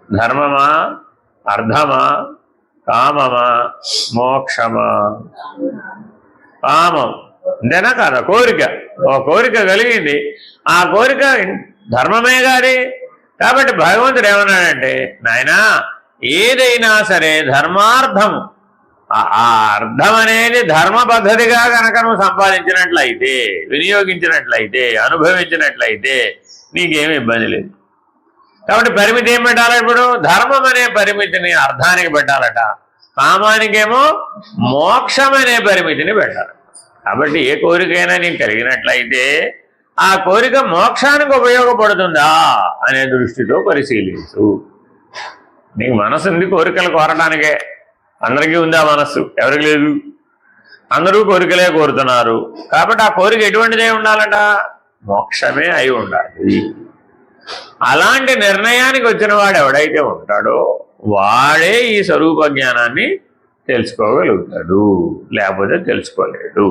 ధర్మమా, అర్థమా, కామమా, మోక్షమా? కామం అంతేనా కాదా? కోరిక, ఓ కోరిక కలిగింది, ఆ కోరిక ధర్మమే కాదు. కాబట్టి భగవంతుడు ఏమన్నాడంటే, నాయనా ఏదైనా సరే ధర్మార్థము, ఆ అర్థం అనేది ధర్మ పద్ధతిగా కనుక నువ్వు సంపాదించినట్లయితే, వినియోగించినట్లయితే, అనుభవించినట్లయితే నీకేమి ఇబ్బంది లేదు. కాబట్టి పరిమితి ఏం పెట్టాలి? ఇప్పుడు ధర్మం అనే పరిమితిని అర్థానికి పెట్టాలట, కామానికేమో మోక్షం అనే పరిమితిని పెట్టాలి. కాబట్టి ఏ కోరికైనా నీకు కలిగినట్లయితే ఆ కోరిక మోక్షానికి ఉపయోగపడుతుందా అనే దృష్టితో పరిశీలించు. నీకు మనసు ఉంది కోరికలు కోరడానికే, అందరికీ ఉందా మనస్సు? ఎవరికి లేదు. అందరూ కోరికలే కోరుతున్నారు. కాబట్టి ఆ కోరిక ఎటువంటిదే ఉండాలట? మోక్షమే అయి ఉండాలి. అలాంటి నిర్ణయానికి వచ్చిన వాడు ఎవడైతే ఉంటాడో వాడే ఈ స్వరూప జ్ఞానాన్ని తెలుసుకోగలుగుతాడు, లేకపోతే తెలుసుకోలేడు.